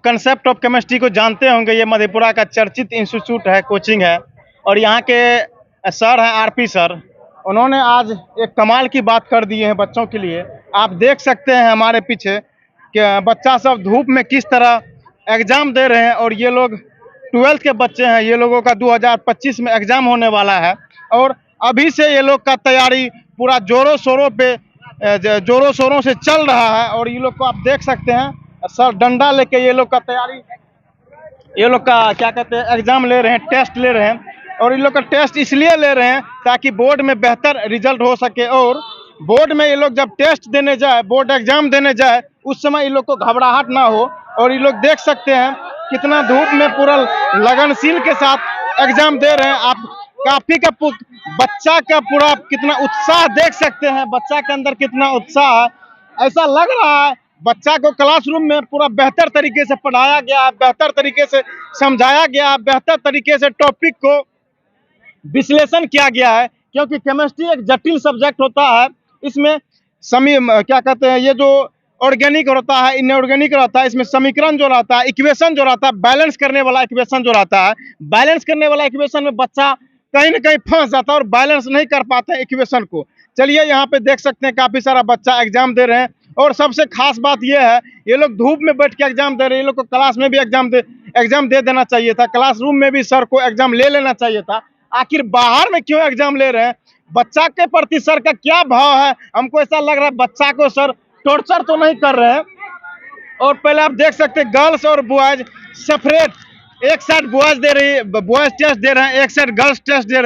Concept of chemistry को जानते होंगे। ये मधेपुरा का चर्चित इंस्टीट्यूट है, कोचिंग है। और यहाँ के सर हैं आरपी सर। उन्होंने आज एक कमाल की बात कर दी है बच्चों के लिए। आप देख सकते हैं हमारे पीछे कि बच्चा सब धूप में किस तरह एग्ज़ाम दे रहे हैं। और ये लोग 12th के बच्चे हैं। ये लोगों का 2025 में एग्ज़ाम होने वाला है और अभी से ये लोग का तैयारी पूरा जोरों शोरों से चल रहा है। और ये लोग को आप देख सकते हैं, सर डंडा लेके ये लोग का तैयारी, ये लोग का क्या कहते हैं, एग्जाम ले रहे हैं, टेस्ट ले रहे हैं। और इन लोग का टेस्ट इसलिए ले रहे हैं ताकि बोर्ड में बेहतर रिजल्ट हो सके। और बोर्ड में ये लोग जब टेस्ट देने जाए, बोर्ड एग्जाम देने जाए, उस समय इन लोग को घबराहट ना हो। और ये लोग देख सकते हैं कितना धूप में पूरा लगनशील के साथ एग्जाम दे रहे हैं। आप काफी का बच्चा का पूरा कितना उत्साह देख सकते हैं, बच्चा के अंदर कितना उत्साह है। ऐसा लग रहा है बच्चा को क्लासरूम में पूरा बेहतर तरीके से पढ़ाया गया, बेहतर तरीके से समझाया गया, बेहतर तरीके से टॉपिक को विश्लेषण किया गया है। क्योंकि केमिस्ट्री एक जटिल सब्जेक्ट होता है। इसमें क्या कहते हैं, ये जो ऑर्गेनिक होता है, इनऑर्गेनिक रहता है, इसमें समीकरण जो रहता है, इक्वेशन जो रहता है, बैलेंस करने वाला इक्वेशन जो रहता है, बैलेंस करने वाला इक्वेशन में बच्चा कहीं ना कहीं फंस जाता है और बैलेंस नहीं कर पाते हैं इक्वेशन को। चलिए यहाँ पे देख सकते हैं काफी सारा बच्चा एग्जाम दे रहे हैं। और सबसे खास बात यह है, ये लोग धूप में बैठ के एग्जाम दे रहे हैं। ये लोग को क्लास में भी एग्जाम दे देना चाहिए था, क्लासरूम में भी सर को एग्जाम ले लेना चाहिए था। आखिर बाहर में क्यों एग्जाम ले रहे हैं? बच्चा के प्रति सर का क्या भाव है? हमको ऐसा लग रहा है बच्चा को सर टॉर्चर तो नहीं कर रहे हैं। और पहले आप देख सकते हैं गर्ल्स और बॉयज सेपरेट, एक साइड बॉयज दे रही है, बॉयज टेस्ट दे रहे हैं, एक साइड गर्ल्स टेस्ट दे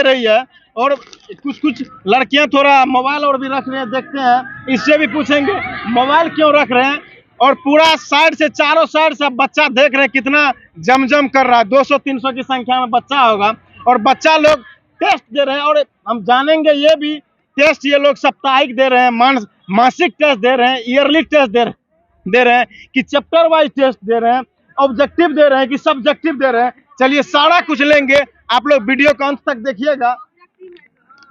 रही है। और कुछ लड़कियां थोड़ा मोबाइल और भी रख रहे हैं, देखते हैं, इससे भी पूछेंगे मोबाइल क्यों रख रहे हैं। और पूरा साइड से, चारों साइड से बच्चा देख रहे हैं कितना जमजम कर रहा है। 200-300 की संख्या में बच्चा होगा और बच्चा लोग टेस्ट दे रहे हैं। और हम जानेंगे ये भी टेस्ट ये लोग साप्ताहिक दे रहे हैं, मासिक टेस्ट दे रहे हैं, ईयरली टेस्ट दे रहे हैं कि चैप्टर वाइज टेस्ट दे रहे हैं, ऑब्जेक्टिव दे रहे हैं कि सब्जेक्टिव दे रहे हैं। चलिए सारा कुछ लेंगे, आप लोग वीडियो को अंत तक देखिएगा।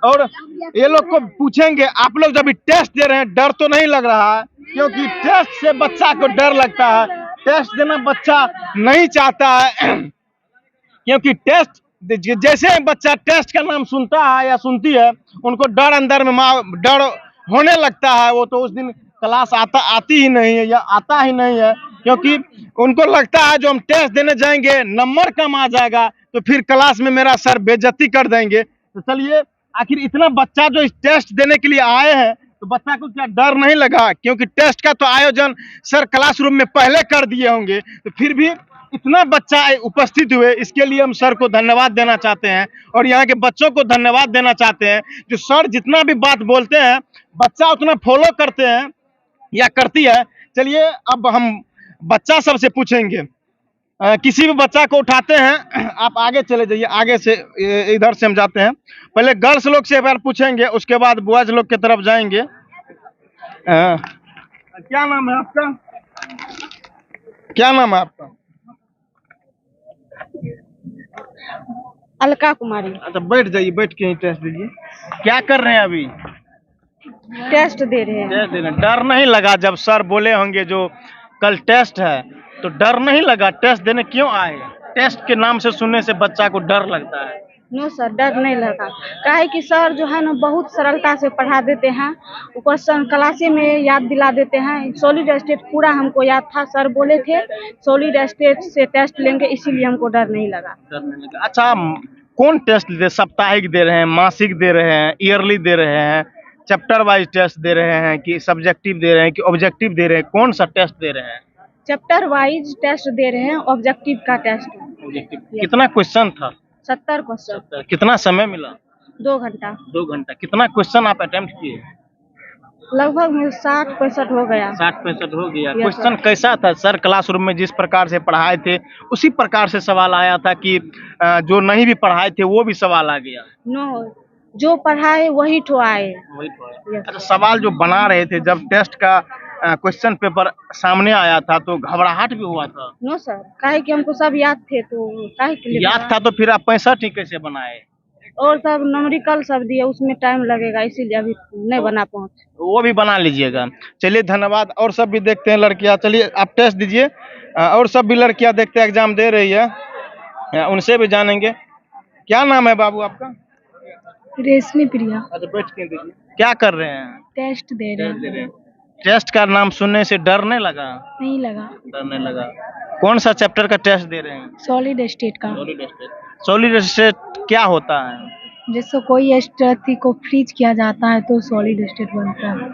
और ये लोग को पूछेंगे, आप लोग जब टेस्ट दे रहे हैं डर तो नहीं लग रहा है? क्योंकि टेस्ट से बच्चा को डर लगता है, टेस्ट देना बच्चा नहीं चाहता है। क्योंकि टेस्ट जैसे बच्चा टेस्ट का नाम सुनता है या सुनती है, उनको डर अंदर में डर होने लगता है। वो तो उस दिन क्लास आती ही नहीं है या आता ही नहीं है। क्योंकि उनको लगता है जो हम टेस्ट देने जाएंगे नंबर कम आ जाएगा तो फिर क्लास में मेरा सर बेइज्जती कर देंगे। तो चलिए, आखिर इतना बच्चा जो इस टेस्ट देने के लिए आए हैं, तो बच्चा को क्या डर नहीं लगा? क्योंकि टेस्ट का तो आयोजन सर क्लासरूम में पहले कर दिए होंगे, तो फिर भी इतना बच्चा उपस्थित हुए, इसके लिए हम सर को धन्यवाद देना चाहते हैं। और यहाँ के बच्चों को धन्यवाद देना चाहते हैं जो सर जितना भी बात बोलते हैं बच्चा उतना फॉलो करते हैं या करती है। चलिए अब हम बच्चा सबसे पूछेंगे, किसी भी बच्चा को उठाते हैं। आप आगे चले जाइए, आगे से इधर से हम जाते हैं। पहले गर्ल्स लोग से एक बार पूछेंगे, उसके बाद बॉयज लोग की तरफ जाएंगे। क्या नाम है आपका? क्या नाम है आपका? अलका कुमारी। अच्छा, बैठ जाइए, बैठ के ही टेस्ट दीजिए। क्या कर रहे हैं अभी? टेस्ट दे रहे हैं। टेस्ट दे रहे हैं। डर नहीं लगा जब सर बोले होंगे जो कल टेस्ट है, तो डर नहीं लगा? टेस्ट देने क्यों आए? टेस्ट के नाम से सुनने से बच्चा को डर लगता है। नो सर, डर नहीं लगा। काहे कि सर जो है ना बहुत सरलता से पढ़ा देते हैं, क्वेश्चन क्लासे में याद दिला देते हैं। सॉलिड स्टेट पूरा हमको याद था, सर बोले थे सॉलिड स्टेट से टेस्ट लेंगे, इसीलिए हमको डर नहीं लगा। अच्छा, कौन टेस्ट दे? साप्ताहिक दे रहे हैं, मासिक दे रहे हैं, ईयरली दे रहे हैं, चैप्टर वाइज टेस्ट दे रहे हैं कि सब्जेक्टिव दे रहे हैं कि ऑब्जेक्टिव दे रहे हैं? कौन सा टेस्ट दे रहे हैं? चैप्टर वाइज टेस्ट दे रहे हैं, ऑब्जेक्टिव का टेस्ट। ऑब्जेक्टिव कितना क्वेश्चन था? 70 क्वेश्चन। कितना समय मिला? 2 घंटा। 2 घंटा। कितना क्वेश्चन आप अटेम्प्ट किए? लगभग 60-65 हो गया। 60-65 हो गया। क्वेश्चन कैसा था? सर क्लासरूम में जिस प्रकार से पढ़ाए थे उसी प्रकार से सवाल आया था कि जो नहीं भी पढ़ाए थे वो भी सवाल आ गया? नो, जो पढ़ाए वही तो आए। अच्छा, सवाल जो बना रहे थे जब टेस्ट का क्वेश्चन पेपर सामने आया था तो घबराहट भी हुआ था? नो सर, काहे कि हमको सब याद थे, तो काहे के लिए याद था तो फिर आप 65 ही कैसे बनाए? और सब न्यूमेरिकल सब दिए, उसमें टाइम लगेगा, इसीलिए अभी नहीं बना पहुंच। वो भी बना लीजिएगा। चलिए धन्यवाद। और सब भी देखते हैं लड़कियां। चलिए आप टेस्ट दीजिए। और सब भी लड़कियां देखते एग्जाम दे रही है, उनसे भी जानेंगे। क्या नाम है बाबू आपका? रेशमी प्रिया। अच्छा बैठ के दीजिए। क्या कर रहे हैं? टेस्ट दे रहे हैं। टेस्ट का नाम सुनने से डर नहीं लगा? नहीं लगा। डर नहीं लगा। कौन सा चैप्टर का टेस्ट दे रहे हैं? सॉलिड स्टेट का। सॉलिड स्टेट क्या होता है? जिससे कोई स्थिति को फ्रीज किया जाता है तो सॉलिड स्टेट बनता है।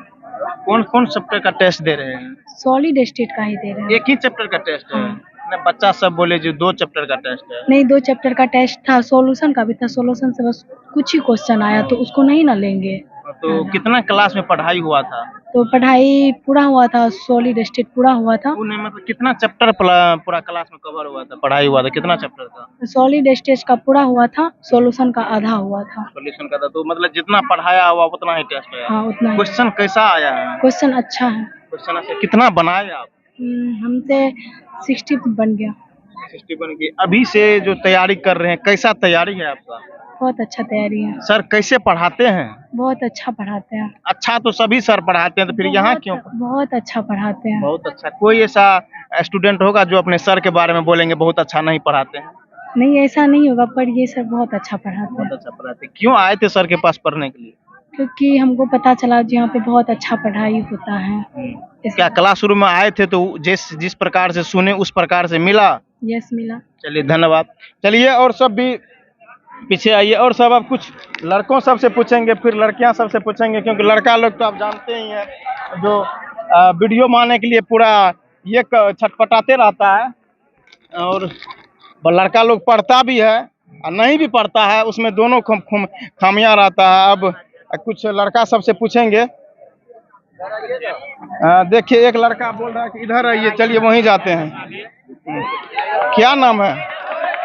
कौन कौन चैप्टर का टेस्ट दे रहे हैं? सॉलिड स्टेट का ही दे रहे हैं। एक ही चैप्टर का टेस्ट है? हाँ। ना बच्चा सब बोले जो 2 चैप्टर का टेस्ट है। नहीं, 2 चैप्टर का टेस्ट था, सॉल्यूशन का भी था। सॉल्यूशन से बस कुछ ही क्वेश्चन आया तो उसको नहीं ना लेंगे। तो कितना क्लास में पढ़ाई हुआ था? तो पढ़ाई पूरा हुआ था, सॉलिड स्टेट पूरा हुआ था। उन्हें मतलब कितना चैप्टर पूरा क्लास में कवर हुआ था, पढ़ाई हुआ था, कितना चैप्टर था? सॉलिड स्टेट का पूरा हुआ था, सॉल्यूशन का आधा हुआ था। सॉल्यूशन का था, तो मतलब जितना पढ़ाया हुआ उतना ही टेस्ट है। हाँ उतना ही। क्वेश्चन कैसा आया है? क्वेश्चन अच्छा है। क्वेश्चन अच्छा कितना बनाए आप? हमसे 60 बन गया। 60 बन गई। अभी से जो तैयारी कर रहे हैं, कैसा तैयारी है आपका? बहुत अच्छा तैयारी है। सर कैसे पढ़ाते हैं? बहुत अच्छा पढ़ाते हैं। अच्छा तो सभी सर पढ़ाते हैं, तो फिर यहाँ क्यों? बहुत अच्छा पढ़ाते हैं। बहुत अच्छा। कोई ऐसा स्टूडेंट होगा जो अपने सर के बारे में बोलेंगे बहुत अच्छा नहीं पढ़ाते हैं? नहीं, ऐसा नहीं होगा, पर ये सर बहुत अच्छा पढ़ाते हैं। बहुत अच्छा पढ़ाते हैं। क्यों आए थे सर के पास पढ़ने के लिए? क्योंकि हमको पता चला कि यहाँ पे बहुत अच्छा पढ़ाई होता है। क्या क्लासरूम में आए थे तो जिस प्रकार से सुने उस प्रकार से मिला? यस, मिला। चलिए धन्यवाद। चलिए और सब भी पीछे आइए। और सब अब कुछ लड़कों सब से पूछेंगे, फिर लड़कियां सब से पूछेंगे, क्योंकि लड़का लोग तो आप जानते ही हैं जो वीडियो बनाने के लिए पूरा ये छटपटाते रहता है, और लड़का लोग पढ़ता भी है और नहीं भी पढ़ता है, उसमें दोनों खामियां रहता है। अब कुछ लड़का सबसे पूछेंगे। देखिए एक लड़का बोल रहा है कि इधर आइए, चलिए वहीं जाते हैं। क्या नाम है?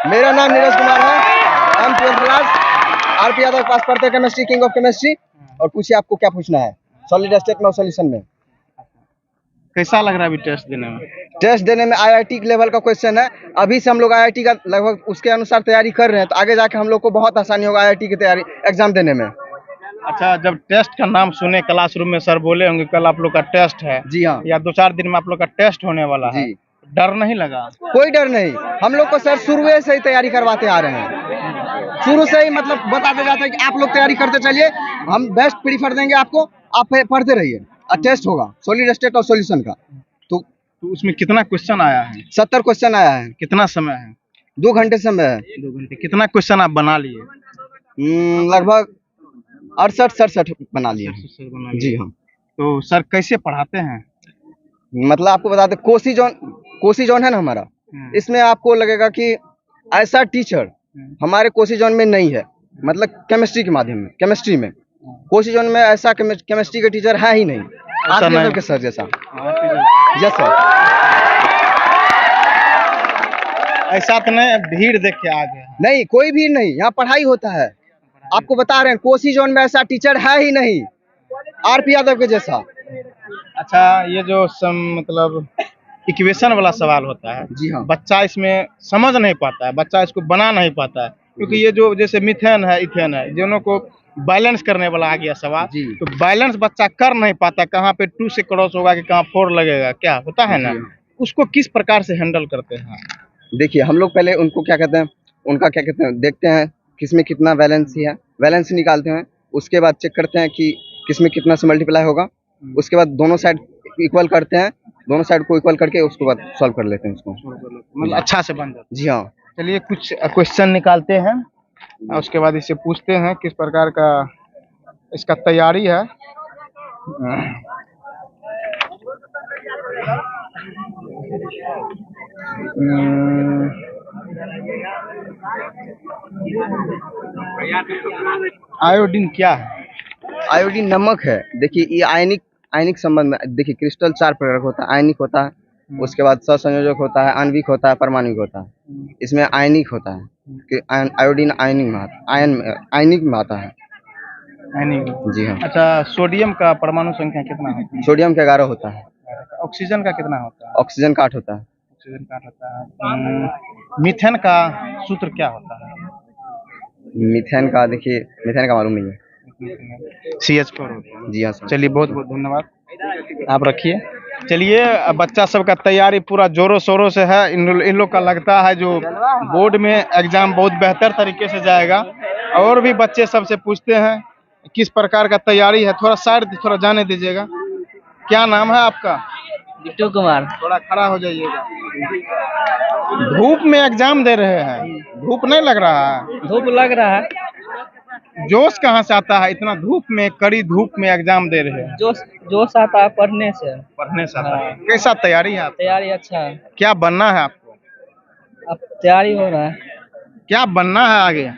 मेरा नाम नीरज कुमार है। हम 12th क्लास आरपी यादव के पास पढ़ते हैं, केमिस्ट्री, किंग ऑफ केमिस्ट्री। और पूछिए आपको क्या पूछना है, सॉलिड स्टेट में और सॉल्यूशन में। कैसा लग रहा है अभी टेस्ट देने में? टेस्ट देने में आईआईटी लेवल का क्वेश्चन है। अभी से हम लोग आईआईटी का लगभग उसके अनुसार तैयारी कर रहे हैं, तो आगे जाके हम लोग को बहुत आसानी होगा आईआईटी की तैयारी एग्जाम देने में। अच्छा, जब टेस्ट का नाम सुने क्लासरूम में सर बोले होंगे कल आप लोग का टेस्ट है, जी हाँ, या 2-4 दिन में आप लोग का टेस्ट होने वाला है, डर नहीं लगा? कोई डर नहीं। हम लोग को सर शुरू से ही तैयारी करवाते आ रहे हैं। शुरू से ही मतलब बताते जाते हैं कि आप लोग तैयारी करते चलिए, हम बेस्ट प्रीफर देंगे आपको, आप पढ़ते रहिए। और टेस्ट होगा सॉलिड स्टेट और सॉल्यूशन का। तो उसमें कितना क्वेश्चन आया है? 70 क्वेश्चन आया है। कितना समय है? 2 घंटे समय है। 2 घंटे। कितना क्वेश्चन आप बना लिए? लगभग 68-67 बना लिए। जी हाँ। तो सर कैसे पढ़ाते हैं? मतलब आपको बता दें, कोसी जोन है ना हमारा, इसमें आपको लगेगा कि ऐसा टीचर हमारे कोसी जोन में नहीं है। मतलब केमिस्ट्री के माध्यम में, केमिस्ट्री में कोसी जोन में ऐसा केमिस्ट्री के टीचर है ही नहीं आरपी के सर जैसा। Yes sir. ऐसा तो नहीं भीड़ देख के आ गए? नहीं, कोई भीड़ नहीं, यहाँ पढ़ाई होता है। आपको बता रहे हैं कोसी जोन में ऐसा टीचर है ही नहीं आरपी यादव के जैसा। अच्छा, ये जो मतलब इक्वेशन वाला सवाल होता है, जी हाँ, बच्चा इसमें समझ नहीं पाता है, बच्चा इसको बना नहीं पाता है, क्योंकि ये जो जैसे मीथेन है, इथेन है, दोनों को बैलेंस करने वाला आ गया सवाल, तो बैलेंस बच्चा कर नहीं पाता, कहाँ पे 2 से क्रॉस होगा कि कहाँ 4 लगेगा, क्या होता है ना, उसको किस प्रकार से हैंडल करते हैं? देखिए हम लोग पहले उनको क्या कहते हैं, उनका क्या कहते हैं, देखते हैं किसमें कितना बैलेंस है, बैलेंस निकालते हैं। उसके बाद चेक करते हैं कि किसमें कितना से मल्टीप्लाई होगा। उसके बाद दोनों साइड इक्वल करते हैं, दोनों साइड को इक्वल करके उसके बाद सॉल्व कर लेते हैं उसको, मतलब अच्छा से बन जाता है। जी हाँ। चलिए कुछ क्वेश्चन निकालते हैं और उसके बाद इसे पूछते हैं किस प्रकार का इसका तैयारी है। आयोडीन क्या है? आयोडीन नमक है। देखिए ये आयनिक संबंध में, देखिए क्रिस्टल 4 प्रकार का होता है। आयनिक होता है, उसके बाद सहसंयोजक होता है, आणविक होता है, परमाणुक होता है। इसमें आयनिक होता है कि आयोडीन आयनिक में आता है। जी हाँ। अच्छा, सोडियम का परमाणु संख्या कितना होता है? सोडियम का 11 होता है। ऑक्सीजन का कितना होता है? ऑक्सीजन का 8 होता है। ऑक्सीजन का 8 होता है। मीथेन का सूत्र क्या होता है? मीथेन का, देखिए मीथेन का मालूम नहीं है। CH4 होता है। जी हाँ सर। चलिए बहुत बहुत धन्यवाद, आप रखिए। चलिए बच्चा सब का तैयारी पूरा जोरों शोरों से है। इन लोग का लगता है जो बोर्ड में एग्जाम बहुत बेहतर तरीके से जाएगा। और भी बच्चे सबसे पूछते हैं किस प्रकार का तैयारी है। थोड़ा साइड थोड़ा जाने दीजिएगा। क्या नाम है आपका? बिट्टू कुमार। थोड़ा खड़ा हो जाइएगा। धूप में एग्जाम दे रहे हैं, धूप नहीं लग रहा है? धूप लग रहा है। जोश कहाँ से आता है? इतना धूप में, कड़ी धूप में एग्जाम दे रहे हैं। जोश आता है पढ़ने से। पढ़ने से आता है। कैसा तैयारी है आपका? तैयारी अच्छा है। क्या बनना है आपको? अब तैयारी हो रहा है। क्या बनना है आगे?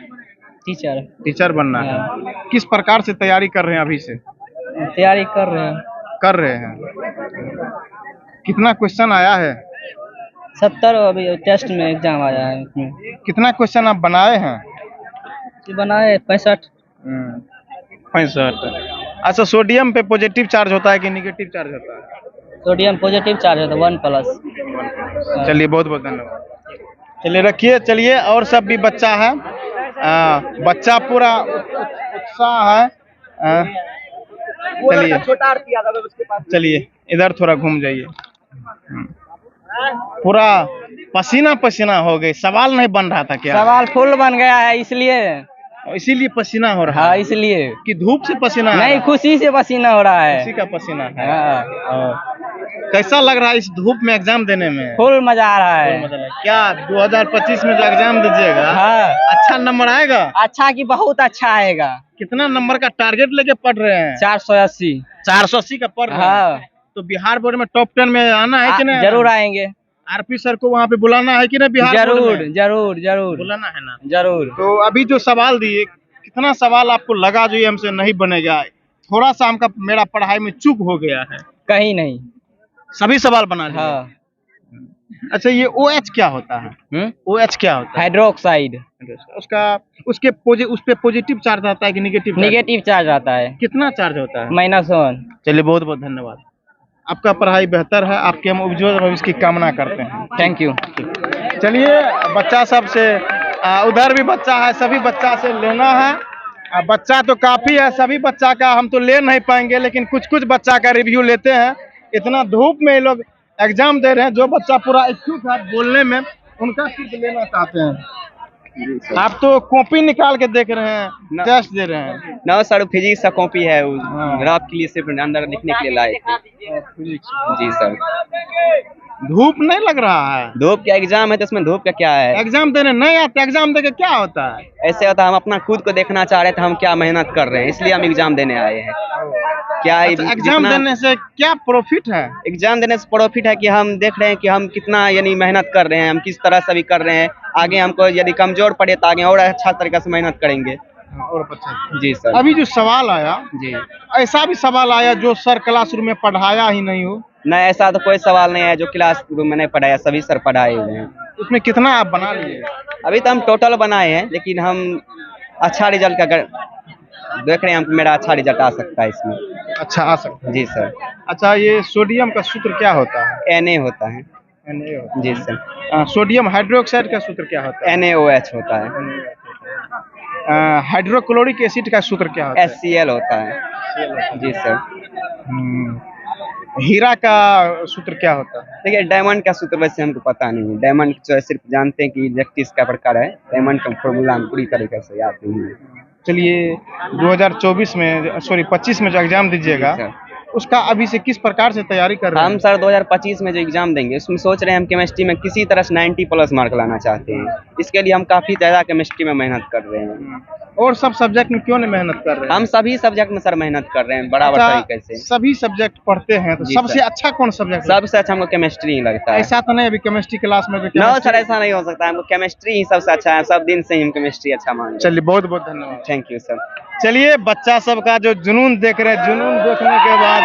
टीचर। टीचर बनना है। किस प्रकार से तैयारी कर रहे हैं अभी से? तैयारी कर रहे हैं। कर रहे हैं। कितना क्वेश्चन आया है? 70 अभी टेस्ट में एग्जाम आया है उसमें। कितना क्वेश्चन आप बनाए हैं? बनाए 65। 65। अच्छा, सोडियम पे पॉजिटिव चार्ज होता है कि निगेटिव चार्ज होता है? सोडियम पॉजिटिव चार्ज होता है 1+। चलिए बहुत बहुत धन्यवाद। चलिए रखिए। चलिए और सब भी बच्चा है। बच्चा पूरा उत्साह है। चलिए चलिए इधर थोड़ा घूम जाइए। पूरा पसीना पसीना हो गई। सवाल नहीं बन रहा था क्या? सवाल फुल बन गया है इसीलिए पसीना हो रहा है। इसलिए कि धूप से पसीना नहीं, खुशी से पसीना हो रहा है। खुशी का पसीना है। कैसा लग रहा है इस धूप में एग्जाम देने में? फुल मजा आ रहा है। क्या 2025 में जो एग्जाम दीजिएगा अच्छा नंबर आएगा? अच्छा कि बहुत अच्छा आएगा। कितना नंबर का टारगेट लेके पढ़ रहे हैं? 480। 480 का पढ़ रहे हैं। तो बिहार बोर्ड में टॉप 10 में आना है कि नहीं? जरूर आएंगे। आरपी सर को वहाँ पे बुलाना है कि नहीं? बिहार जरूर बुलाना है ना? जरूर। तो अभी जो सवाल दिए, कितना सवाल आपको लगा जो ये हमसे नहीं बनेगा? थोड़ा सा हमका मेरा पढ़ाई में चूक हो गया है। कहीं नहीं, सभी सवाल बना लिए। अच्छा, ये OH क्या होता है? OH क्या होता है? हाइड्रोक्साइड। उस पे पॉजिटिव चार्ज आता है कि निगेटिव? निगेटिव चार्ज आता है। कितना चार्ज होता है? -1। चलिए बहुत बहुत धन्यवाद। आपका पढ़ाई बेहतर है। आपके हम उज्ज्वल भविष्य की कामना करते हैं। Thank you. चलिए बच्चा सब से उधर भी बच्चा है, सभी बच्चा से लेना है। बच्चा तो काफी है, सभी बच्चा का हम तो ले नहीं पाएंगे, लेकिन कुछ कुछ बच्चा का रिव्यू लेते हैं। इतना धूप में ये लोग एग्जाम दे रहे हैं। जो बच्चा पूरा इच्छुक है बोलने में, उनका सिर्फ लेना चाहते हैं। आप तो कॉपी निकाल के देख रहे हैं, टेस्ट दे रहे हैं? ना सर, फिजिक्स का कॉपी है, आपके लिए सिर्फ अंदर लिखने के लिए लाए थे। जी सर। धूप नहीं लग रहा है? धूप का एग्जाम है तो इसमें धूप का क्या है? एग्जाम देने नहीं आते? एग्जाम देके क्या होता है? ऐसे होता है, हम अपना खुद को देखना चाह रहे थे हम क्या मेहनत कर रहे हैं, इसलिए हम एग्जाम देने आए हैं। क्या एग्जाम देने से क्या प्रॉफिट है? एग्जाम देने से प्रॉफिट है कि हम देख रहे हैं कि हम कितना यानी मेहनत कर रहे हैं, हम किस तरह से भी कर रहे हैं। आगे हमको यदि कमजोर पड़े तो आगे और अच्छा तरीके से मेहनत करेंगे। और बच्चा जी सर। अभी जो सवाल आया, जी ऐसा भी सवाल आया जो सर क्लासरूम में पढ़ाया ही नहीं हो? नहीं, ऐसा तो कोई सवाल नहीं है जो क्लास रूम में नहीं पढ़ाया, सभी सर पढ़ाए हुए हैं। उसमें कितना आप बना लिए? अभी तो हम टोटल बनाए हैं, लेकिन हम अच्छा रिजल्ट का देख रहे हैं, हम मेरा अच्छा रिजल्ट आ सकता है इसमें। अच्छा आ सकता है? जी सर। अच्छा, ये सोडियम का सूत्र क्या होता है? Na होता है। Na होता है। जी सर। सोडियम हाइड्रोक्साइड का सूत्र क्या होता है? NaOH होता है। हाइड्रोक्लोरिक एसिड का सूत्र क्या होता है? HCl होता है। जी सर। हीरा का सूत्र क्या होता है? देखिए, डायमंड का सूत्र वैसे हमको पता नहीं है। डायमंड जो है सिर्फ जानते हैं कि इलेक्ट्रिस का प्रकार है। डायमंड का फॉर्मूला हम पूरी तरीके से याद नहीं है। चलिए 2024 में, सॉरी 25 में जो एग्जाम दीजिएगा, उसका अभी से किस प्रकार से तैयारी कर रहे हैं? हम सर 2025 में जो एग्जाम देंगे उसमें सोच रहे हैं हम केमिस्ट्री में किसी तरह से 90+ मार्क लाना चाहते हैं। इसके लिए हम काफी ज्यादा केमिस्ट्री में मेहनत कर रहे हैं। और सब सब्जेक्ट में क्यों नहीं मेहनत कर रहे हैं? हम सभी सब्जेक्ट में सर मेहनत कर रहे हैं बराबर तरीके से। सभी सब्जेक्ट पढ़ते हैं तो सबसे अच्छा कौन सब्जेक्ट? सबसे अच्छा हमको केमिस्ट्री ही लगता है। ऐसा तो नहीं अभी केमिस्ट्री क्लास में? नो सर, ऐसा नहीं हो सकता। हमको केमिस्ट्री ही सबसे अच्छा है, सब दिन से ही हम केमिस्ट्री अच्छा मान रहे हैं। चलिए बहुत बहुत धन्यवाद। Thank you sir. चलिए बच्चा सबका जो जुनून देख रहे हैं, जुनून देखने के बाद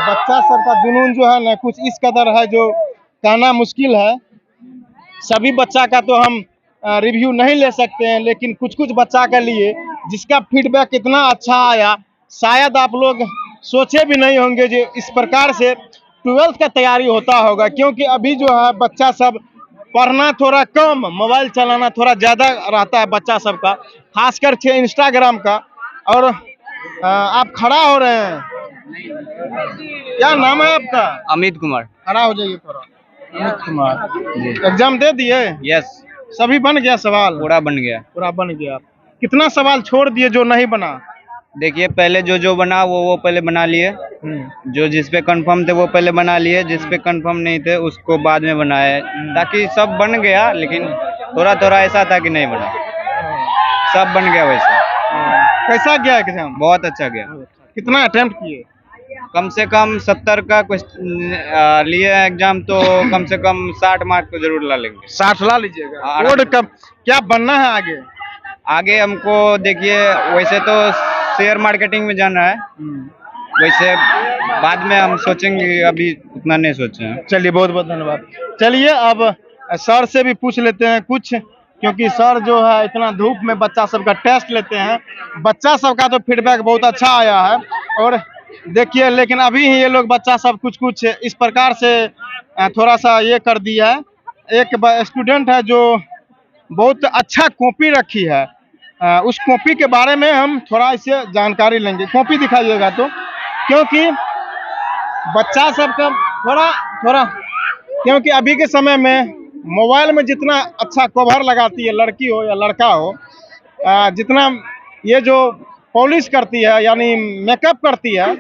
बच्चा सबका जुनून जो है ना कुछ इस कदर है जो कहना मुश्किल है। सभी बच्चा का तो हम रिव्यू नहीं ले सकते हैं, लेकिन कुछ कुछ बच्चा के लिए जिसका फीडबैक इतना अच्छा आया, शायद आप लोग सोचे भी नहीं होंगे जो इस प्रकार से 12th का तैयारी होता होगा। क्योंकि अभी जो है बच्चा सब पढ़ना थोड़ा कम, मोबाइल चलाना थोड़ा ज़्यादा रहता है बच्चा सबका, खासकर इंस्टाग्राम का। और आप खड़ा हो रहे हैं, क्या नाम है आपका? अमित कुमार। खड़ा हो जाइए थोड़ा। अमित कुमार, एग्जाम दे दिए? यस, सभी बन गया सवाल? पूरा बन गया। पूरा बन गया। कितना सवाल छोड़ दिए जो नहीं बना? देखिए, पहले जो बना वो पहले बना लिए, जो जिस पे कंफर्म थे वो पहले बना लिए, जिस पे कंफर्म नहीं थे उसको बाद में बनाए, ताकि सब बन गया, लेकिन थोड़ा थोड़ा ऐसा था कि नहीं बना, सब बन गया वैसे। कैसा गया एग्जाम? बहुत अच्छा गया। कितना अटेम्प्ट किए? कम से कम 70 का क्वेश्चन लिए एग्जाम, तो कम से कम 60 मार्क तो जरूर ला लेंगे। 60 ला लीजिएगा। हाँ, बोर्ड कब क्या बनना है आगे? आगे हमको देखिए, वैसे तो शेयर मार्केटिंग में जाना है, वैसे बाद में हम सोचेंगे, अभी उतना नहीं सोचे हैं। चलिए, बहुत बहुत धन्यवाद। चलिए अब सर से भी पूछ लेते हैं कुछ, क्योंकि सर जो है इतना धूप में बच्चा सबका टेस्ट लेते हैं। बच्चा सबका तो फीडबैक बहुत अच्छा आया है, और देखिए लेकिन अभी ही ये लोग बच्चा सब कुछ इस प्रकार से थोड़ा सा ये कर दिया है। एक स्टूडेंट है जो बहुत अच्छा कॉपी रखी है, उस कॉपी के बारे में हम थोड़ा इससे जानकारी लेंगे। कॉपी दिखाइएगा तो, क्योंकि बच्चा सबका थोड़ा क्योंकि अभी के समय में मोबाइल में जितना अच्छा कवर लगाती है लड़की हो या लड़का हो, जितना ये जो पॉलिश करती है यानी मेकअप करती है,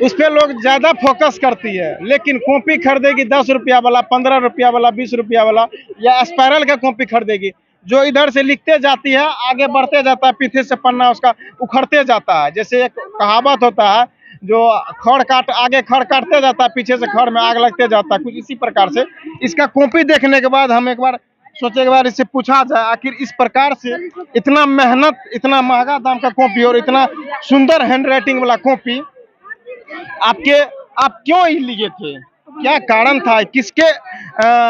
उस पे लोग ज़्यादा फोकस करती है। लेकिन कॉपी खरीदेगी 10 रुपया वाला, 15 रुपया वाला, 20 रुपया वाला, या स्पाइरल का कॉपी खरीदेगी, जो इधर से लिखते जाती है आगे बढ़ते जाता है, पीछे से पन्ना उसका उखड़ते जाता है। जैसे एक कहावत होता है, जो आगे खड़ काटते जाता है, पीछे से खड़ में आग लगते जाता है, कुछ इसी प्रकार से। इसका कॉपी देखने के बाद हम एक बार सोचे, एक बार इससे पूछा जाए आखिर इस प्रकार से इतना मेहनत, इतना महंगा दाम का कॉपी और इतना सुंदर हैंड राइटिंग वाला कॉपी आप क्यों ही लिए थे? क्या कारण था? किसके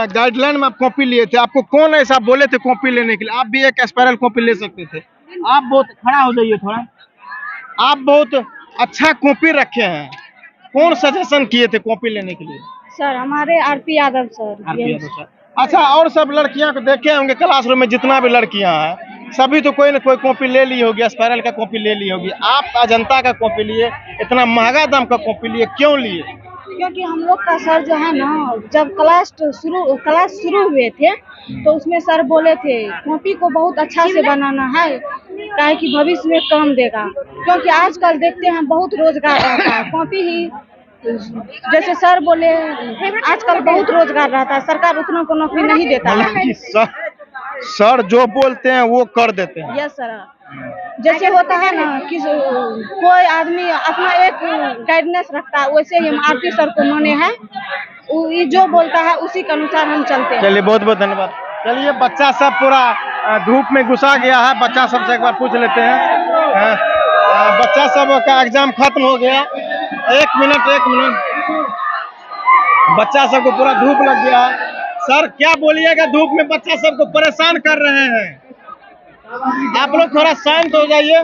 गाइडलाइन में आप कॉपी लिए थे? आपको कौन ऐसा बोले थे कॉपी लेने के लिए? आप भी एक स्पाइरल कॉपी ले सकते थे। आप बहुत खड़ा हो जाइए थोड़ा। आप बहुत अच्छा कॉपी रखे हैं, कौन सजेशन किए थे कॉपी लेने के लिए? सर हमारे RP Yadav sir. RP Yadav sir. अच्छा, और सब लड़कियां को देखे होंगे क्लासरूम में, जितना भी लड़कियां हैं सभी तो कोई ना कोई कॉपी ले ली होगी, स्पाइरल का कॉपी ले ली होगी। आप अजंता का कॉपी लिए, इतना महंगा दाम का कॉपी लिए, क्यों लिए? क्योंकि हम लोग का सर जो है ना, जब क्लास शुरू हुए थे तो उसमें सर बोले थे कॉपी को बहुत अच्छा से बनाना है, काहे कि भविष्य में काम देगा। क्योंकि आजकल देखते हैं बहुत रोजगार रहता है, कॉपी ही जैसे सर बोले आजकल बहुत रोजगार रहता है, सरकार उतना को नौकरी नहीं देता है। सर जो बोलते हैं वो कर देते हैं। यस सर, जैसे होता है ना कि कोई आदमी अपना एक गाइडनेस रखता है, वैसे ही हम आरती सर को माने हैं, ये जो बोलता है उसी के अनुसार हम चलते हैं। चलिए, बहुत बहुत धन्यवाद। चलिए, बच्चा सब पूरा धूप में घुसा गया है, बच्चा सब से एक बार पूछ लेते हैं। बच्चा सब का एग्जाम खत्म हो गया। एक मिनट, बच्चा सबको पूरा धूप लग गया है। सर क्या बोलिएगा, धूप में बच्चा सबको परेशान कर रहे हैं, आप लोग थोड़ा शांत हो जाइए।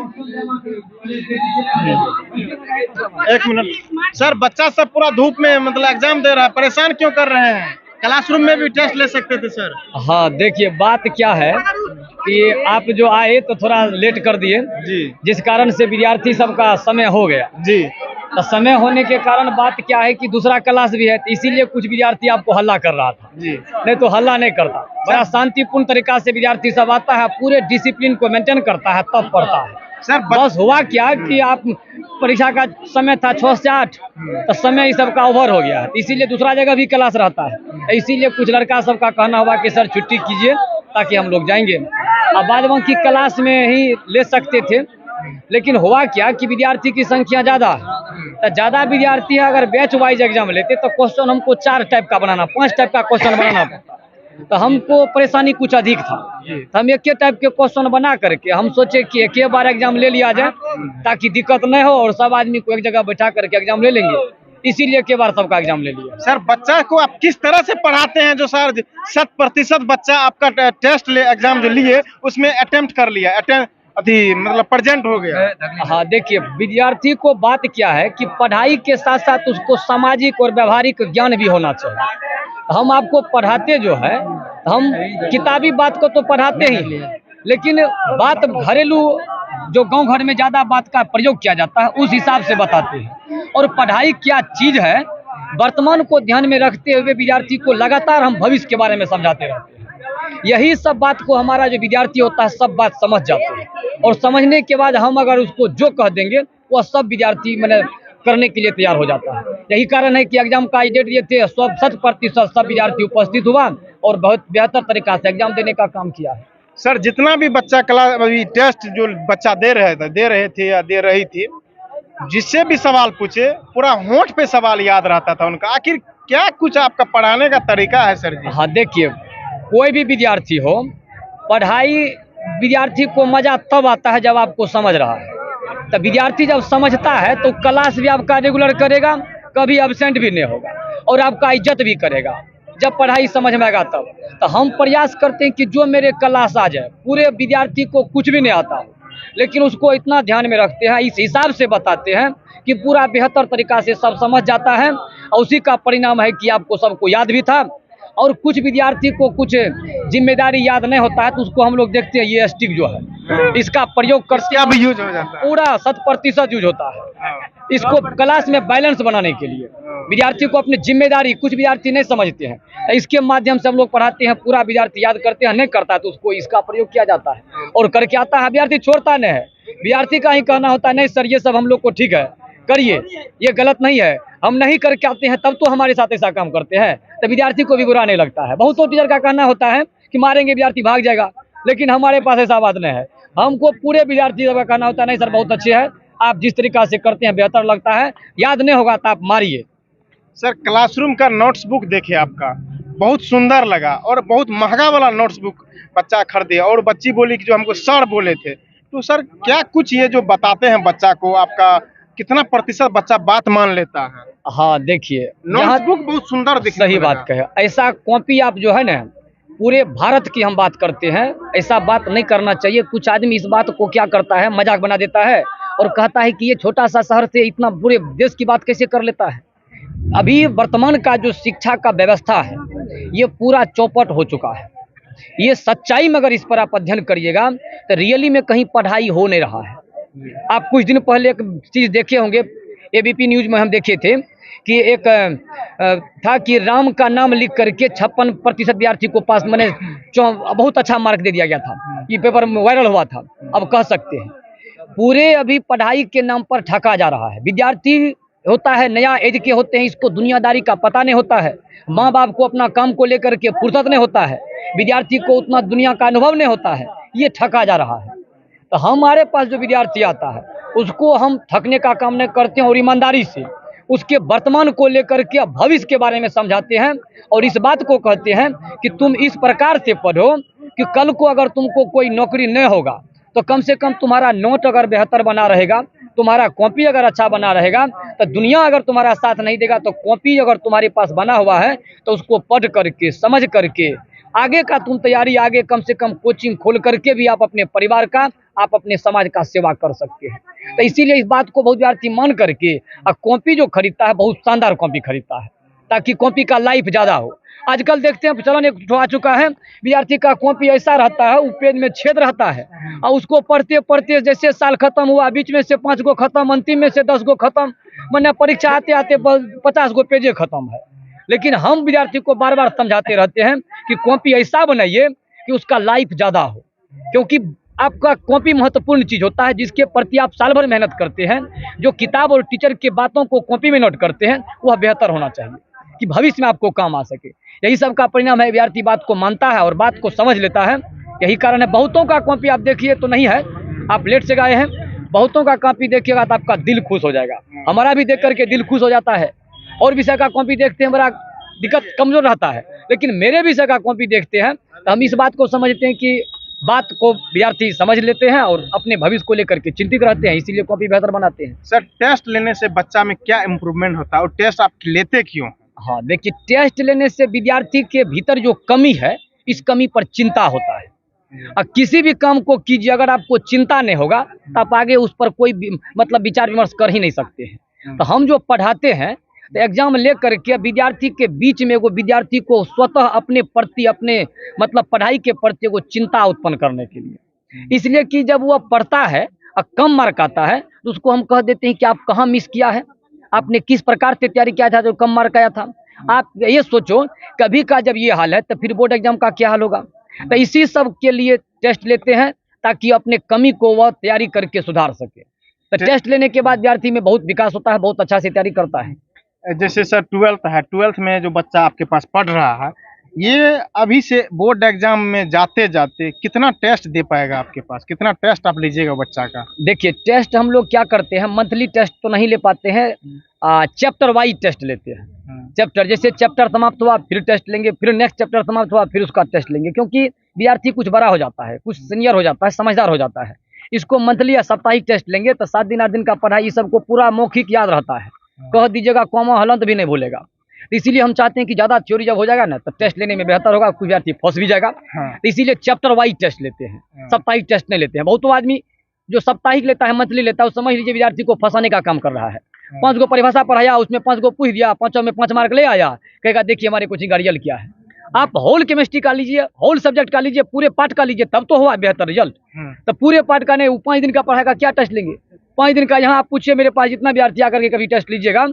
एक मिनट सर, बच्चा सब पूरा धूप में मतलब एग्जाम दे रहा है, परेशान क्यों कर रहे हैं? क्लासरूम में भी टेस्ट ले सकते थे सर। हाँ, देखिए बात क्या है कि आप जो आए तो थोड़ा लेट कर दिए जी, जिस कारण से विद्यार्थी सबका समय हो गया जी। तो समय होने के कारण बात क्या है कि दूसरा क्लास भी है, तो इसीलिए कुछ विद्यार्थी आपको हल्ला कर रहा था जी। नहीं तो हल्ला नहीं करता। बड़ा शांतिपूर्ण तरीका से विद्यार्थी सब आता है, पूरे डिसिप्लिन को मेंटेन करता है, तब पढ़ता है सर। बस हुआ क्या कि आप परीक्षा का समय था 6 से 8, तो समय इस सबका ओवर हो गया है, इसीलिए दूसरा जगह भी क्लास रहता है। इसीलिए कुछ लड़का सबका कहना हुआ कि सर छुट्टी कीजिए ताकि हम लोग जाएंगे। अब बाद बाकी क्लास में ही ले सकते थे, लेकिन हुआ क्या कि विद्यार्थी की संख्या ज़्यादा है, तो ज़्यादा विद्यार्थी अगर बैच वाइज एग्जाम लेते तो क्वेश्चन हमको 4 टाइप का बनाना, 5 टाइप का क्वेश्चन बनाना पड़ता, तो हमको परेशानी कुछ अधिक था। तो हम एक टाइप के क्वेश्चन बना करके हम सोचे कि एक बार एग्जाम ले लिया जाए ताकि दिक्कत नहीं हो और सब आदमी को एक जगह बैठा करके एग्जाम ले लेंगे, इसीलिए के बार सबका एग्जाम ले लिया। सर बच्चा को आप किस तरह से पढ़ाते हैं जो सर 100% बच्चा आपका टेस्ट ले एग्जाम जो लिए उसमें अटेम्प्ट कर लिया, मतलब प्रेजेंट हो गया? हाँ, देखिए विद्यार्थी को बात क्या है कि पढ़ाई के साथ साथ उसको सामाजिक और व्यवहारिक ज्ञान भी होना चाहिए। हम आपको पढ़ाते जो है, हम किताबी बात को तो पढ़ाते ही, लेकिन बात घरेलू जो गांव घर में ज़्यादा बात का प्रयोग किया जाता है उस हिसाब से बताते हैं। और पढ़ाई क्या चीज़ है वर्तमान को ध्यान में रखते हुए विद्यार्थी को लगातार हम भविष्य के बारे में समझाते रहते हैं। यही सब बात को हमारा जो विद्यार्थी होता है सब बात समझ जाते हैं, और समझने के बाद हम अगर उसको जो कह देंगे वह सब विद्यार्थी मैंने करने के लिए तैयार हो जाता है। यही कारण है कि एग्जाम का डेट दिए थे, 100% सब विद्यार्थी उपस्थित हुआ और बहुत बेहतर तरीका से एग्जाम देने का काम किया है। सर जितना भी बच्चा क्लास अभी टेस्ट जो बच्चा दे रहे थे या दे रही थी, जिससे भी सवाल पूछे पूरा होंठ पे सवाल याद रहता था उनका। आखिर क्या कुछ आपका पढ़ाने का तरीका है सर जी? हाँ देखिए, कोई भी विद्यार्थी हो, पढ़ाई विद्यार्थी को मजा तब आता है जब आपको समझ रहा है। तो विद्यार्थी जब समझता है तो क्लास भी आपका रेगुलर करेगा, कभी एब्सेंट भी नहीं होगा और आपका इज्जत भी करेगा जब पढ़ाई समझ में आएगा तब। तो हम प्रयास करते हैं कि जो मेरे क्लास आ जाए, पूरे विद्यार्थी को कुछ भी नहीं आता लेकिन उसको इतना ध्यान में रखते हैं, इस हिसाब से बताते हैं कि पूरा बेहतर तरीका से सब समझ जाता है। और उसी का परिणाम है कि आपको सबको याद भी था। और कुछ विद्यार्थी को कुछ जिम्मेदारी याद नहीं होता है तो उसको हम लोग देखते हैं ये स्टिक जो है इसका प्रयोग करके क्या भी यूज हो जाता है? पूरा 100% यूज होता है इसको क्लास में बैलेंस बनाने के लिए। विद्यार्थी को अपनी जिम्मेदारी कुछ विद्यार्थी नहीं समझते हैं, तो इसके माध्यम से हम लोग पढ़ाते हैं, पूरा विद्यार्थी याद करते हैं, नहीं करता है तो उसको इसका प्रयोग किया जाता है और करके आता है। विद्यार्थी छोड़ता नहीं है, विद्यार्थी का ही कहना होता है नहीं सर ये सब हम लोग को ठीक है करिए, ये गलत नहीं है, हम नहीं करके आते हैं तब तो हमारे साथ ऐसा काम करते हैं, तो विद्यार्थी को भी बुरा नहीं लगता है। बहुत टीचर का कहना होता है कि मारेंगे विद्यार्थी भाग जाएगा, लेकिन हमारे पास ऐसा बात नहीं है। हमको पूरे विद्यार्थी का कहना होता है नहीं सर बहुत अच्छे है, आप जिस तरीका से करते हैं बेहतर लगता है, याद नहीं होगा तो आप मारिए। सर क्लासरूम का नोट्स बुक देखे आपका बहुत सुंदर लगा और बहुत महंगा वाला नोट्स बुक बच्चा खरीदे और बच्ची बोली कि जो हमको सर बोले थे। तो सर क्या कुछ ये जो बताते हैं बच्चा को, आपका कितना प्रतिशत बच्चा बात मान लेता है? हाँ देखिए, नोट्स बुक बहुत सुंदर दिखने सही बात कहे, ऐसा कॉपी आप जो है ना पूरे भारत की हम बात करते हैं, ऐसा बात नहीं करना चाहिए। कुछ आदमी इस बात को क्या करता है मजाक बना देता है और कहता है कि ये छोटा सा शहर से इतना पूरे देश की बात कैसे कर लेता है। अभी वर्तमान का जो शिक्षा का व्यवस्था है ये पूरा चौपट हो चुका है। ये सच्चाई में अगर इस पर आप अध्ययन करिएगा तो रियली में कहीं पढ़ाई हो नहीं रहा है। आप कुछ दिन पहले एक चीज़ देखे होंगे, एबीपी न्यूज में हम देखे थे कि एक था कि राम का नाम लिख करके 56% विद्यार्थी को पास मैंने बहुत अच्छा मार्क दे दिया गया था। ये पेपर में वायरल हुआ था। अब कह सकते हैं पूरे अभी पढ़ाई के नाम पर ठगा जा रहा है। विद्यार्थी होता है नया एज के होते हैं, इसको दुनियादारी का पता नहीं होता है, माँ बाप को अपना काम को लेकर के फुर्सत नहीं होता है, विद्यार्थी को उतना दुनिया का अनुभव नहीं होता है, ये ठगा जा रहा है। तो हमारे पास जो विद्यार्थी आता है उसको हम ठगने का काम नहीं करते हैं और ईमानदारी से उसके वर्तमान को लेकर के भविष्य के बारे में समझाते हैं और इस बात को कहते हैं कि तुम इस प्रकार से पढ़ो कि कल को अगर तुमको कोई नौकरी नहीं होगा तो कम से कम तुम्हारा नोट अगर बेहतर बना रहेगा, तुम्हारा कॉपी अगर अच्छा बना रहेगा, तो दुनिया अगर तुम्हारा साथ नहीं देगा तो कॉपी अगर तुम्हारे पास बना हुआ है तो उसको पढ़ करके समझ करके आगे का तुम तैयारी, आगे कम से कम कोचिंग खोल करके भी आप अपने परिवार का, आप अपने समाज का सेवा कर सकते हैं। तो इसीलिए इस बात को बहुत विद्यार्थी मान करके कॉपी जो खरीदता है बहुत शानदार कॉपी खरीदता है ताकि कॉपी का लाइफ ज़्यादा हो। आजकल देखते हैं चलन एक आ चुका है, विद्यार्थी का कॉपी ऐसा रहता है, वो पेज में छेद रहता है और उसको पढ़ते पढ़ते जैसे साल खत्म हुआ, बीच में से 5 गो खत्म, अंतिम में से 10 गो खत्म, मैंने परीक्षा आते आते 50 गो पेजे खत्म है। लेकिन हम विद्यार्थी को बार बार समझाते रहते हैं कि कॉपी ऐसा बनाइए कि उसका लाइफ ज़्यादा हो, क्योंकि आपका कॉपी महत्वपूर्ण चीज़ होता है जिसके प्रति आप साल भर मेहनत करते हैं। जो किताब और टीचर की बातों को कॉपी में नोट करते हैं वह बेहतर होना चाहिए कि भविष्य में आपको काम आ सके। यही सब का परिणाम है, विद्यार्थी बात को मानता है और बात को समझ लेता है। यही कारण है बहुतों का कॉपी आप देखिए तो नहीं है, आप लेट से गए हैं, बहुतों का कॉपी देखिएगा तो आपका दिल खुश हो जाएगा। हमारा भी देख करके दिल खुश हो जाता है। और विषय का कॉपी देखते हैं बड़ा दिक्कत कमजोर रहता है, लेकिन मेरे विषय का कॉपी देखते हैं तो हम इस बात को समझते हैं कि बात को विद्यार्थी समझ लेते हैं और अपने भविष्य को लेकर के चिंतित रहते हैं, इसीलिए कॉपी बेहतर बनाते हैं। सर टेस्ट लेने से बच्चा में क्या इम्प्रूवमेंट होता है और टेस्ट आप लेते क्यों? हाँ देखिए, टेस्ट लेने से विद्यार्थी के भीतर जो कमी है इस कमी पर चिंता होता है। और किसी भी काम को कीजिए अगर आपको चिंता नहीं होगा तो आप आगे उस पर कोई मतलब विचार विमर्श कर ही नहीं सकते हैं। तो हम जो पढ़ाते हैं तो एग्जाम ले करके विद्यार्थी के बीच में वो विद्यार्थी को स्वतः अपने प्रति, अपने मतलब पढ़ाई के प्रति वो चिंता उत्पन्न करने के लिए, इसलिए कि जब वह पढ़ता है और कम मार्क आता है तो उसको हम कह देते हैं कि आप कहाँ मिस किया है, आपने किस प्रकार से तैयारी किया था जो कम मार्क आया था। आप ये सोचो कभी का जब ये हाल है तो फिर बोर्ड एग्जाम का क्या हाल होगा। तो इसी सब के लिए टेस्ट लेते हैं ताकि अपने कमी को वह तैयारी करके सुधार सके। तो टेस्ट लेने के बाद विद्यार्थी में बहुत विकास होता है, बहुत अच्छा से तैयारी करता है। जैसे सर 12th है, 12th में जो बच्चा आपके पास पढ़ रहा है, ये अभी से बोर्ड एग्जाम में जाते जाते कितना टेस्ट दे पाएगा आपके पास, कितना टेस्ट आप लीजिएगा बच्चा का? देखिए टेस्ट हम लोग क्या करते हैं, मंथली टेस्ट तो नहीं ले पाते हैं, चैप्टर वाइज टेस्ट लेते हैं। चैप्टर जैसे चैप्टर समाप्त हुआ फिर टेस्ट लेंगे, फिर नेक्स्ट चैप्टर समाप्त हुआ फिर उसका टेस्ट लेंगे, क्योंकि विद्यार्थी कुछ बड़ा हो जाता है, कुछ सीनियर हो जाता है, समझदार हो जाता है। इसको मंथली या साप्ताहिक टेस्ट लेंगे तो 7 दिन 8 दिन का पढ़ाई ये सबको पूरा मौखिक याद रहता है, कह दीजिएगा कॉमा हलंत भी नहीं भूलेगा। तो इसीलिए हम चाहते हैं कि ज़्यादा थ्योरी जब हो जाएगा ना तो टेस्ट लेने में बेहतर होगा, कुछ विद्यार्थी फंस भी जाएगा। तो इसीलिए चैप्टर वाइज टेस्ट लेते हैं, साप्ताहिक टेस्ट नहीं लेते हैं। बहुत आदमी जो साप्ताहिक लेता है, मंथली लेता है, वो समझ लीजिए विद्यार्थी को फंसाने का काम कर रहा है। 5 गो परिभाषा पढ़ाया, उसमें 5 गो पूछ दिया, 5 में 5 मार्क ले आया, कहेगा देखिए हमारे कोचिंग का रिजल्ट क्या है। आप होल केमिस्ट्री का लीजिए, होल सब्जेक्ट का लीजिए, पूरे पार्ट का लीजिए, तब तो हुआ बेहतर रिजल्ट। तो पूरे पार्ट का नहीं, 5 दिन का पढ़ाएगा, क्या टेस्ट लेंगे? 5 दिन का यहाँ आप पूछिए मेरे पास जितना विद्यार्थी आकर के कभी टेस्ट लीजिएगा,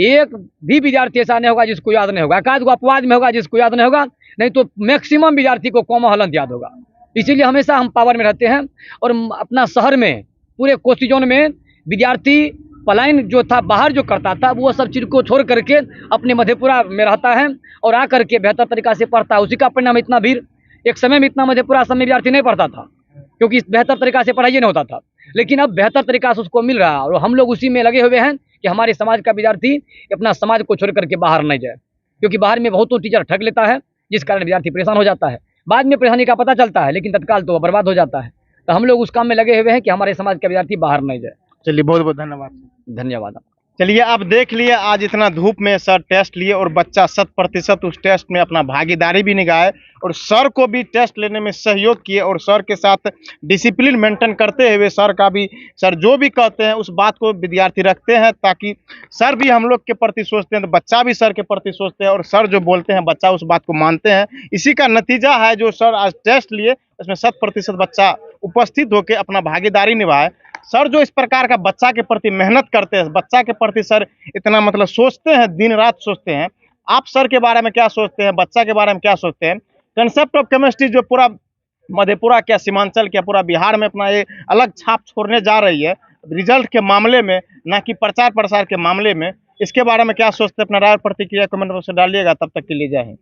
एक भी विद्यार्थी ऐसा नहीं होगा जिसको याद नहीं होगा, एकाध गो अपवाद में होगा जिसको याद नहीं होगा, नहीं तो मैक्सिमम विद्यार्थी को कॉमा हलंत याद होगा। इसीलिए हमेशा हम पावर में रहते हैं। और अपना शहर में पूरे कोसी जोन में विद्यार्थी पलायन जो था, बाहर जो करता था, वो सब चीज़ को छोड़ करके अपने मधेपुरा में रहता है और आकर के बेहतर तरीका से पढ़ता है। उसी का परिणाम इतना भीड़, एक समय में इतना मधेपुरा समय विद्यार्थी नहीं पढ़ता था, क्योंकि बेहतर तरीका से पढ़ाई नहीं होता था। लेकिन अब बेहतर तरीका से उसको मिल रहा है और हम लोग उसी में लगे हुए हैं कि हमारे समाज का विद्यार्थी अपना समाज को छोड़ करके बाहर नहीं जाए, क्योंकि बाहर में बहुतों टीचर ठग लेता है, जिस कारण विद्यार्थी परेशान हो जाता है। बाद में परेशानी का पता चलता है, लेकिन तत्काल तो बर्बाद हो जाता है। तो हम लोग उस काम में लगे हुए हैं कि हमारे समाज का विद्यार्थी बाहर नहीं जाए। चलिए बहुत बहुत धन्यवाद। धन्यवाद। चलिए आप देख लिए, आज इतना धूप में सर टेस्ट लिए और बच्चा 100% उस टेस्ट में अपना भागीदारी भी निभाए और सर को भी टेस्ट लेने में सहयोग किए और सर के साथ डिसिप्लिन मेंटेन करते हुए सर का भी, सर जो भी कहते हैं उस बात को विद्यार्थी रखते हैं, ताकि सर भी हम लोग के प्रति सोचते हैं तो बच्चा भी सर के प्रति सोचते हैं और सर जो बोलते हैं बच्चा उस बात को मानते हैं। इसी का नतीजा है जो सर आज टेस्ट लिए उसमें 100% बच्चा उपस्थित होकर अपना भागीदारी निभाए। सर जो इस प्रकार का बच्चा के प्रति मेहनत करते हैं, बच्चा के प्रति सर इतना मतलब सोचते हैं, दिन रात सोचते हैं। आप सर के बारे में क्या सोचते हैं, बच्चा के बारे में क्या सोचते हैं? कंसेप्ट ऑफ केमिस्ट्री जो पूरा मधेपुरा क्या सीमांचल क्या पूरा बिहार में अपना ये अलग छाप छोड़ने जा रही है रिजल्ट के मामले में, ना कि प्रचार प्रसार के मामले में, इसके बारे में क्या सोचते हैं? अपना राय प्रतिक्रिया कमेंट बॉक्स में डालिएगा। तब तक के लिए जय हिंद।